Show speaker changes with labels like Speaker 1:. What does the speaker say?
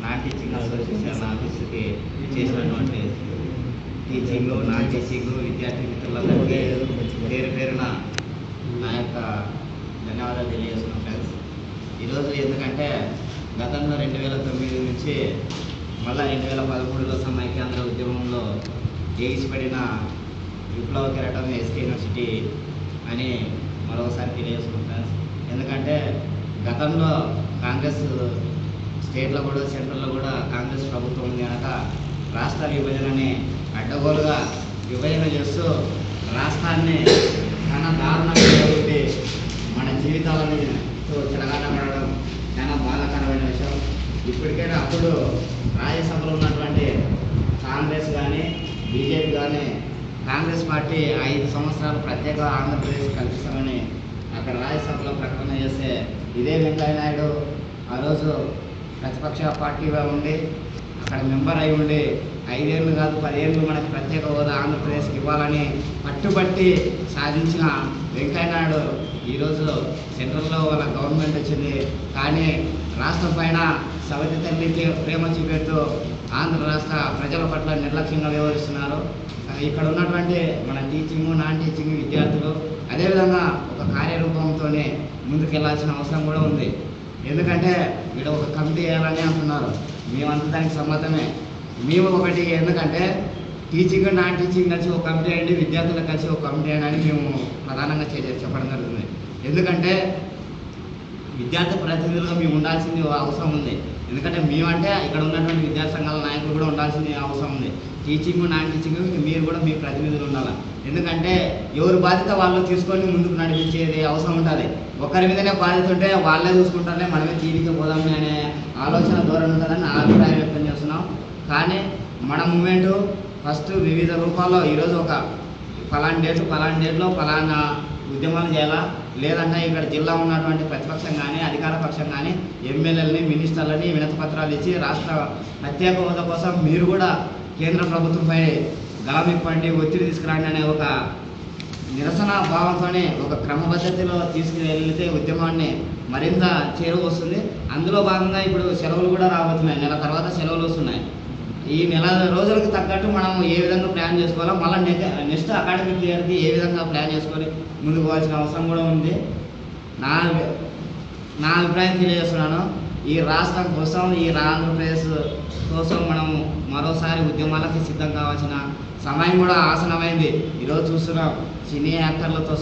Speaker 1: Non teaching association ఆఫీస్కి చేసినటువంటి teaching, non teaching విద్యార్థి మిత్రులందరికీ పేరు పేరున నా యొక్క ధన్యవాదాలు తెలియజేస్తున్నాం ఫ్రెండ్స్. ఈరోజు ఎందుకంటే గతంలో 2009 నుంచి మళ్ళీ 2013లో సమైక్యాంధ్ర ఉద్యమంలో ఎగిసిపడిన విప్లవ కెరటం ఎస్కే యూనివర్సిటీ అని మరొకసారి తెలియజేస్తున్నాం ఫ్రెండ్స్. ఎందుకంటే గతంలో కాంగ్రెస్ స్టేట్లో కూడా సెంట్రల్లో కూడా కాంగ్రెస్ ప్రభుత్వం ఉంది కనుక రాష్ట్ర విభజనని అడ్డగోలుగా విభజన చేస్తూ రాష్ట్రాన్ని చాలా దారుణంగా జరుగుతుంది. మన జీవితాలని చెలగాటపడడం చాలా బాధాకరమైన విషయం. ఇప్పటికైనా అప్పుడు రాజ్యసభలో ఉన్నటువంటి కాంగ్రెస్ కానీ బీజేపీ కానీ కాంగ్రెస్ పార్టీ 5 సంవత్సరాలు ప్రత్యేక ఆంధ్రప్రదేశ్ కల్పిస్తామని అక్కడ రాజ్యసభలో ప్రకటన చేస్తే ఇదే వెంకయ్య నాయుడు ఆ రోజు ప్రతిపక్ష పార్టీగా ఉండి అక్కడ మెంబర్ అయి ఉండి 5 ఏళ్ళు కాదు 10 ఏళ్ళు మనకి ప్రత్యేక హోదా ఆంధ్రప్రదేశ్కి ఇవ్వాలని పట్టుబట్టి సాధించిన వెంకయ్య నాయుడు ఈరోజు సెంట్రల్లో వాళ్ళ గవర్నమెంట్ వచ్చింది. కానీ రాష్ట్రం పైన సవతి తల్లికి ప్రేమ చూపెడుతూ ఆంధ్ర రాష్ట్ర ప్రజల పట్ల నిర్లక్ష్యంగా వ్యవహరిస్తున్నారు. ఇక్కడ ఉన్నటువంటి మన టీచింగ్, నాన్ టీచింగ్ విద్యార్థులు అదేవిధంగా ఒక కార్యరూపంతోనే ముందుకెళ్లాల్సిన అవసరం కూడా ఉంది. ఎందుకంటే ఇక్కడ ఒక కమిటీ వేయాలని అంటున్నారు. మేమంతా దానికి సమ్మతమే. మేము ఒకటి ఎందుకంటే టీచింగ్, నాన్ టీచింగ్ కలిసి ఒక కమిటీ అయ్యండి, విద్యార్థులకు కలిసి ఒక కమిటీ అని మేము ప్రధానంగా చెప్పడం జరుగుతుంది. ఎందుకంటే విద్యార్థి ప్రతినిధులుగా మేము ఉండాల్సింది అవసరం ఉంది. ఎందుకంటే మేమంటే ఇక్కడ ఉన్నటువంటి విద్యార్థి సంఘాల నాయకులు కూడా ఉండాల్సింది అవసరం ఉంది. టీచింగ్, నాన్ టీచింగ్ మీరు కూడా మీ ప్రతినిధులు ఉండాలి. ఎందుకంటే ఎవరి బాధ్యత వాళ్ళు తీసుకొని ముందుకు నడిపించేది అవసరం ఉంటుంది. ఒకరి మీదనే బాధ్యత ఉంటే వాళ్ళే చూసుకుంటారే, మనమే తీరిక పోదాం అనే ఆలోచన ధోరణి ఉంటుందని నా అభిప్రాయం వ్యక్తం చేస్తున్నాం. కానీ మన మూమెంటు ఫస్ట్ వివిధ రూపాల్లో ఈరోజు ఒక ఫలానా డేట్లో ఫలానా ఉద్యమాలు చేయాలా, లేదంటే ఇక్కడ జిల్లా ఉన్నటువంటి ప్రతిపక్షం కానీ అధికార పక్షం కానీ ఎమ్మెల్యేలని, మినిస్టర్లని వినతి పత్రాలు ఇచ్చి రాష్ట్ర ప్రత్యేక హోదా కోసం మీరు కూడా కేంద్ర ప్రభుత్వంపై గళమిప్పండి, ఒత్తిడి తీసుకురండి అనే ఒక నిరసన భావంతోనే ఒక క్రమపద్ధతిలో తీసుకువెళ్తే ఉద్యమాన్ని మరింత చేరువ వస్తుంది. అందులో భాగంగా ఇప్పుడు సెలవులు కూడా రాబోతున్నాయి. నెల తర్వాత సెలవులు వస్తున్నాయి. ఈ నెల రోజులకు తగ్గట్టు మనం ఏ విధంగా ప్లాన్ చేసుకోవాలో, మళ్ళీ నెక్స్ట్ అకాడమిక్ ఇయర్కి ఏ విధంగా ప్లాన్ చేసుకొని ముందుకు పోవాల్సిన అవసరం కూడా ఉంది. నా అభిప్రాయం తెలియజేస్తున్నాను. ఈ రాష్ట్రం కోసం, ఈ ఆంధ్రప్రదేశ్ కోసం మనం మరోసారి ఉద్యమాలకి సిద్ధం కావాల్సిన సమయం కూడా ఆసనమైంది. ఈరోజు చూస్తున్నాం సినీ యాక్టర్లతో